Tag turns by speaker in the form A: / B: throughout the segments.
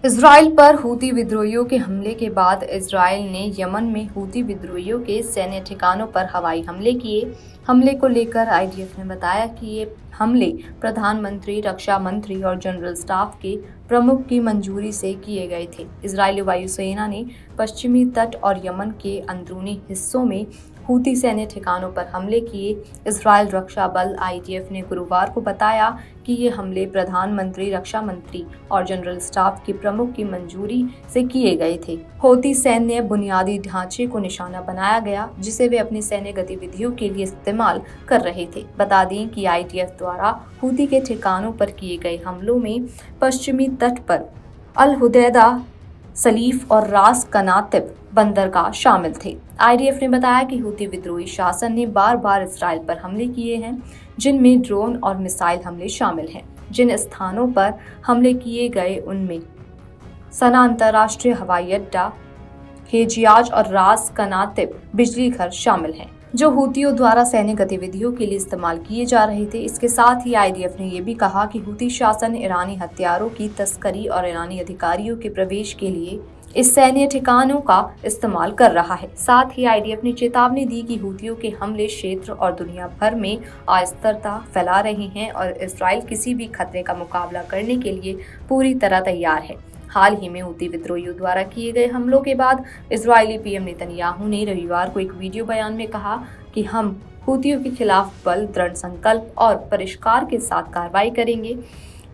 A: Israel पर Houthi विद्रोहियों के हमले के बाद इजराइल ने यमन में हूती विद्रोहियों के सैन्य ठिकानों पर हवाई हमले किए। हमले को लेकर आईडीएफ ने बताया कि ये हमले प्रधानमंत्री, रक्षा मंत्री और जनरल स्टाफ के प्रमुख की मंजूरी से किए गए थे। इजरायली वायुसेना ने पश्चिमी तट और यमन के अंदरूनी हिस्सों में हूती सैन्य ठिकानों पर हमले किए। इजरायल रक्षा बल आईडीएफ ने गुरुवार को बताया कि ये हमले प्रधानमंत्री, रक्षा मंत्री और जनरल स्टाफ के प्रमुख की मंजूरी से किए गए थे। हूती सैन्य बुनियादी ढांचे को निशाना बनाया गया, जिसे वे अपनी सैन्य गतिविधियों के लिए इस्तेमाल कर रहे थे। बता दें कि आईडीएफ द्वारा हूती के ठिकानों पर किए गए हमलों में पश्चिमी तट पर अल हुदैदा, सलीफ और रास कनातिब बंदरगाह शामिल थे। आईडीएफ ने बताया कि हूती विद्रोही शासन ने बार बार इसराइल पर हमले किए हैं, जिनमें ड्रोन और मिसाइल हमले शामिल हैं। जिन स्थानों पर हमले किए गए उनमें सना अंतर्राष्ट्रीय हवाई अड्डा, हेजियाज और रास कनातिब बिजली घर शामिल हैं, जो हूतियों द्वारा सैन्य गतिविधियों के लिए इस्तेमाल किए जा रहे थे। इसके साथ ही आईडीएफ ने यह भी कहा कि हूती शासन ईरानी हथियारों की तस्करी और ईरानी अधिकारियों के प्रवेश के लिए इस सैन्य ठिकानों का इस्तेमाल कर रहा है। साथ ही आईडीएफ ने चेतावनी दी कि हूतियों के हमले क्षेत्र और दुनिया भर में अस्थिरता फैला रहे हैं और इजराइल किसी भी खतरे का मुकाबला करने के लिए पूरी तरह तैयार है। हाल ही में हूती विद्रोहियों द्वारा किए गए हमलों के बाद इजरायली पीएम नेतन्याहू ने रविवार को एक वीडियो बयान में कहा कि हम हूतियों के खिलाफ बल, दृढ़ संकल्प और परिष्कार के साथ कार्रवाई करेंगे।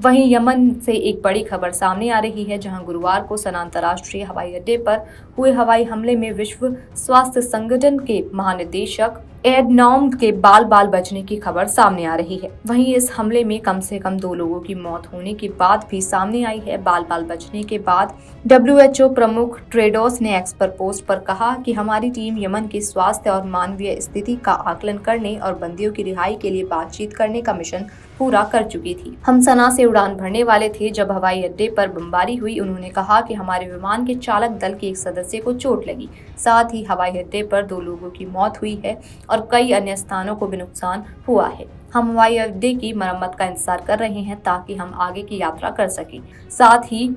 A: वहीं यमन से एक बड़ी खबर सामने आ रही है, जहां गुरुवार को सना अंतर्राष्ट्रीय हवाई अड्डे पर हुए हवाई हमले में विश्व स्वास्थ्य संगठन के महानिदेशक एडनॉम के बाल बचने की खबर सामने आ रही है। वहीं इस हमले में कम से कम 2 लोगों की मौत होने की बात भी सामने आई है। बाल बचने के बाद डब्ल्यूएचओ प्रमुख टेड्रोस ने एक्स पर पोस्ट पर कहा कि हमारी टीम यमन की स्वास्थ्य और मानवीय स्थिति का आकलन करने और बंदियों की रिहाई के लिए बातचीत करने का मिशन पूरा कर चुकी थी। हम सना से उड़ान भरने वाले थे जब हवाई अड्डे पर बमबारी हुई। उन्होंने कहा कि हमारे विमान के चालक दल के एक सदस्य को चोट लगी। साथ ही हवाई अड्डे पर 2 लोगों की मौत हुई है और कई अन्य स्थानों को भी नुकसान हुआ है। हम हवाई अड्डे की मरम्मत का इंतजार कर रहे हैं ताकि हम आगे की यात्रा कर सकें। साथ ही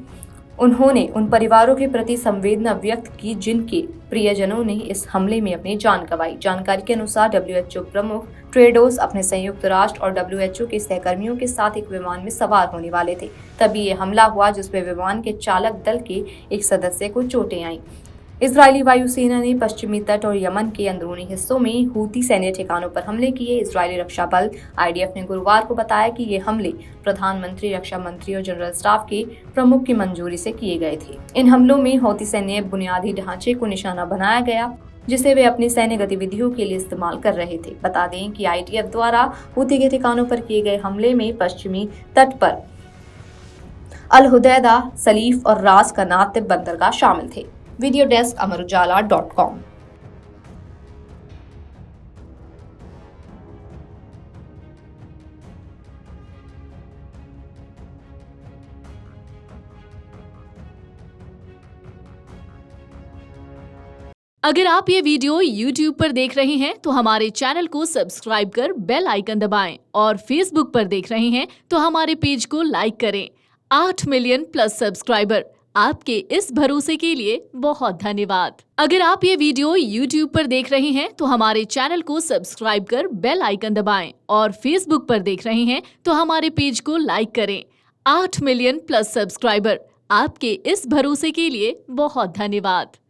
A: उन्होंने उन परिवारों के प्रति संवेदना व्यक्त की जिनके प्रियजनों ने इस हमले में अपनी जान गंवाई। जानकारी के अनुसार डब्ल्यूएचओ प्रमुख टेड्रोस अपने संयुक्त राष्ट्र और डब्ल्यूएचओ के सहकर्मियों के साथ एक विमान में सवार होने वाले थे। तभी ये हमला हुआ, जिसमें विमान के चालक दल के एक सदस्य को चोटें आईं। इजरायली वायुसेना ने पश्चिमी तट और यमन के अंदरूनी हिस्सों में हूती सैन्य ठिकानों पर हमले किए। इजरायली रक्षा बल आईडीएफ ने गुरुवार को बताया कि ये हमले प्रधानमंत्री, रक्षा मंत्री और जनरल स्टाफ के प्रमुख की मंजूरी से किए गए थे। इन हमलों में हूती सैन्य बुनियादी ढांचे को निशाना बनाया गया, जिसे वे अपनी सैन्य गतिविधियों के लिए इस्तेमाल कर रहे थे। बता दें कि आईडीएफ द्वारा हूती के ठिकानों पर किए गए हमले में पश्चिमी तट पर अल हुदैदा, सलीफ और रास कनातिब बंदरगाह शामिल थे। Video desk amarujala.com।
B: अगर आप ये वीडियो YouTube पर देख रहे हैं तो हमारे चैनल को सब्सक्राइब कर बेल आइकन दबाएं और Facebook पर देख रहे हैं तो हमारे पेज को लाइक करें। 8 मिलियन प्लस सब्सक्राइबर, आपके इस भरोसे के लिए बहुत धन्यवाद। अगर आप ये वीडियो YouTube पर देख रहे हैं तो हमारे चैनल को सब्सक्राइब कर बेल आइकन दबाएं और Facebook पर देख रहे हैं तो हमारे पेज को लाइक करें। 8 मिलियन प्लस सब्सक्राइबर, आपके इस भरोसे के लिए बहुत धन्यवाद।